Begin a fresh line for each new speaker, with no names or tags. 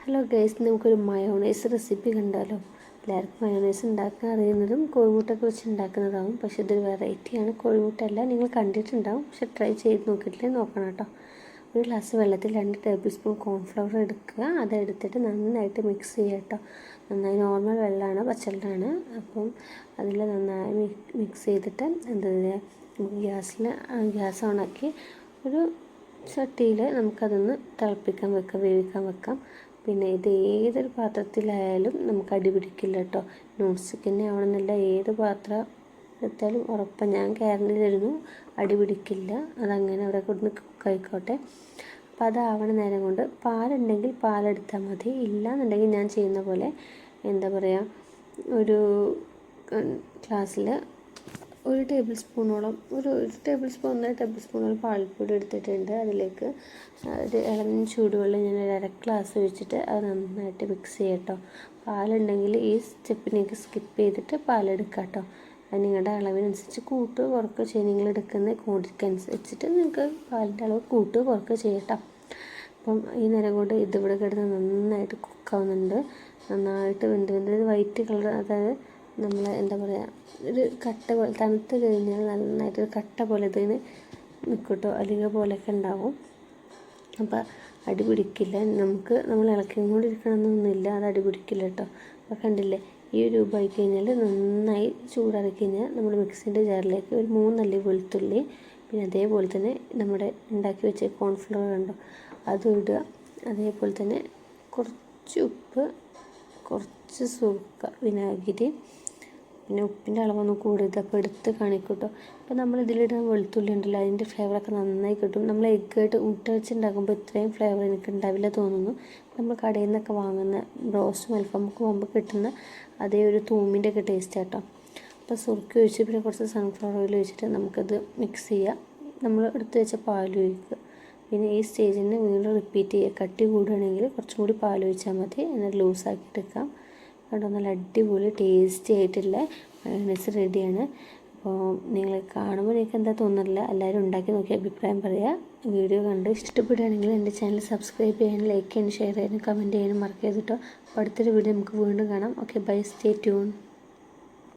Hello guys, നമുക്കൊരു mayonnaise recipe കണ്ടാലോ. എല്ലാവർക്കും മയോണൈസ് ഉണ്ടാക്കാൻ അറിയുന്നതും കോഴിമുട്ടയൊക്കെ വെച്ച് ഉണ്ടാക്കുന്നതാവും. പക്ഷേ ഇതൊരു വെറൈറ്റിയാണ്. കോഴിമുട്ടയല്ല, നിങ്ങൾ കണ്ടിട്ടുണ്ടാവും, പക്ഷെ ട്രൈ ചെയ്ത് നോക്കിയിട്ടില്ലേ നോക്കണം കേട്ടോ. ഒരു ഗ്ലാസ് വെള്ളത്തിൽ 2 ടേബിൾ സ്പൂൺ കോൺഫ്ലവർ എടുക്കുക. അതെടുത്തിട്ട് നന്നായിട്ട് മിക്സ് ചെയ്യുക കേട്ടോ. നന്നായി നോർമൽ വെള്ളമാണ്, പച്ചവെള്ളമാണ്. അപ്പം അതിൽ നന്നായി മിക്സ് ചെയ്തിട്ട് എന്താ പറയുക, ഗ്യാസ് ഓണാക്കി ഒരു ചട്ടിയിൽ നമുക്കതൊന്ന് തിളപ്പിക്കാൻ വെക്കാം, വേവിക്കാൻ വെക്കാം. പിന്നെ ഇത് ഏതൊരു പാത്രത്തിലായാലും നമുക്ക് അടി പിടിക്കില്ല കേട്ടോ. നോൺ സ്റ്റിക്ക് തന്നെ ആവണമെന്നില്ല, ഏത് പാത്രം എടുത്താലും ഉറപ്പാണ്. ഞാൻ ഗ്യാരണ്ടിയിലിരുന്നു, അടി പിടിക്കില്ല. അതങ്ങനെ അവിടെ കൊടുന്ന് കുക്കായിക്കോട്ടെ. അപ്പോൾ അതാവണ നേരം കൊണ്ട് പാലുണ്ടെങ്കിൽ പാലെടുത്താൽ മതി. ഇല്ലയെന്നുണ്ടെങ്കിൽ ഞാൻ ചെയ്യുന്ന പോലെ എന്താ പറയുക, ഒരു ഗ്ലാസ്സിൽ ഒരു ടേബിൾ സ്പൂണോളം, ഒരു ടേബിൾ സ്പൂൺ 1.5 ടേബിൾ സ്പൂണോളം പാൽപ്പൊടി എടുത്തിട്ടുണ്ട്. അതിലേക്ക് ഒരു ഇളം ചൂടുവെള്ളം ഞാൻ ഒരു 1/2 ഗ്ലാസ് ഒഴിച്ചിട്ട് അത് നന്നായിട്ട് മിക്സ് ചെയ്യാം കേട്ടോ. പാലുണ്ടെങ്കിൽ ഈ സ്റ്റെപ്പിനേക്ക് സ്കിപ്പ് ചെയ്തിട്ട് പാലെടുക്കാം കേട്ടോ. അത് നിങ്ങളുടെ അളവിനനുസരിച്ച് കൂട്ടുക കുറക്കുക ചെയ്യുക. നിങ്ങൾ എടുക്കുന്ന ക്വാണ്ടിറ്റിക്ക് അനുസരിച്ചിട്ട് നിങ്ങൾക്ക് പാലിൻ്റെ അളവ് കൂട്ടുക കുറക്കുക ചെയ്യാം കേട്ടോ. അപ്പം ഈ നേരം കൊണ്ട് ഇതിവിടെ കിടന്ന് നന്നായിട്ട് കുക്കാവുന്നുണ്ട്. നന്നായിട്ട് വെന്ത് വൈറ്റ് കളർ, അതായത് നമ്മൾ എന്താ പറയുക, ഒരു കട്ട പോലെ തണുത്ത് കഴിഞ്ഞാൽ നന്നായിട്ടൊരു കട്ട പോലെ ഇതിന് നിൽക്കട്ടോ, അലിക പോലെയൊക്കെ ഉണ്ടാവും. അപ്പോൾ അടി പിടിക്കില്ല. നമ്മൾ ഇളക്കിക്കൊണ്ടിരിക്കണമെന്നൊന്നുമില്ല, അത് അടി പിടിക്കില്ല കേട്ടോ. അപ്പോൾ കണ്ടില്ലേ, ഈ ഒരു രൂപ ആയി കഴിഞ്ഞാൽ നന്നായി ചൂടാറി കഴിഞ്ഞാൽ നമ്മൾ മിക്സിൻ്റെ ജാറിലേക്ക് ഒരു 3 അല്ലി വെളുത്തുള്ളി, പിന്നെ അതേപോലെ തന്നെ നമ്മുടെ ഉണ്ടാക്കി വെച്ച കോൺഫ്ലവർ ഉണ്ടോ അതും ഇടുക. അതേപോലെ തന്നെ കുറച്ച് ഉപ്പ്, കുറച്ച് സുർക്ക, വിനാഗിരി, പിന്നെ ഉപ്പിൻ്റെ അളവൊന്നും കൂടരുത്. അപ്പോൾ എടുത്ത് കാണിക്കൂട്ടോ. അപ്പോൾ നമ്മൾ ഇതിലിടുന്ന വെളുത്തുള്ളി ഉണ്ടല്ലോ, അതിൻ്റെ ഫ്ലേവറൊക്കെ നന്നായി കിട്ടും. നമ്മൾ എഗ്ഗായിട്ട് മുട്ട വെച്ചുണ്ടാക്കുമ്പോൾ ഇത്രയും ഫ്ലേവർ എനിക്ക് ഉണ്ടാവില്ല തോന്നുന്നു. നമ്മൾ കടയിൽ നിന്നൊക്കെ വാങ്ങുന്ന റോസ്റ്റും അൽഫാമൊക്കെ മുമ്പ് കിട്ടുന്ന അതേ ഒരു തൂമിൻ്റെ ഒക്കെ ടേസ്റ്റ് കേട്ടോ. അപ്പോൾ സുർക്ക ഒഴിച്ച് പിന്നെ കുറച്ച് സൺഫ്ലവർ ഓയിൽ ഒഴിച്ചിട്ട് നമുക്കത് മിക്സ് ചെയ്യാം. നമ്മൾ എടുത്ത് വെച്ച പാൽ ഒഴിക്കുക. പിന്നെ ഈ സ്റ്റേജിന് വീണ്ടും റിപ്പീറ്റ് ചെയ്യുക. കട്ടി കൂടുകയാണെങ്കിൽ കുറച്ചും കൂടി പാൽ ഒഴിച്ചാൽ മതി. എന്നിട്ട് ലൂസാക്കി എടുക്കാം കേട്ടോ. നല്ല അടിപൊളി ടേസ്റ്റി ആയിട്ടുള്ള മയോണൈസ് റെഡിയാണ്. അപ്പോൾ നിങ്ങൾ കാണുമ്പോൾ എനിക്ക് എന്താ തോന്നുന്നില്ല, എല്ലാവരും ഉണ്ടാക്കി നോക്കി അഭിപ്രായം പറയുക. വീഡിയോ കണ്ട് ഇഷ്ടപ്പെടുകയാണെങ്കിൽ എൻ്റെ ചാനൽ സബ്സ്ക്രൈബ് ചെയ്യാനും ലൈക്ക് ചെയ്യാനും ഷെയർ ചെയ്യാനും കമൻറ്റ് ചെയ്യാനും മറക്കരുത് കേട്ടോ. അപ്പോൾ അടുത്തൊരു വീഡിയോ നമുക്ക് വീണ്ടും കാണാം. Okay, bye, stay tune.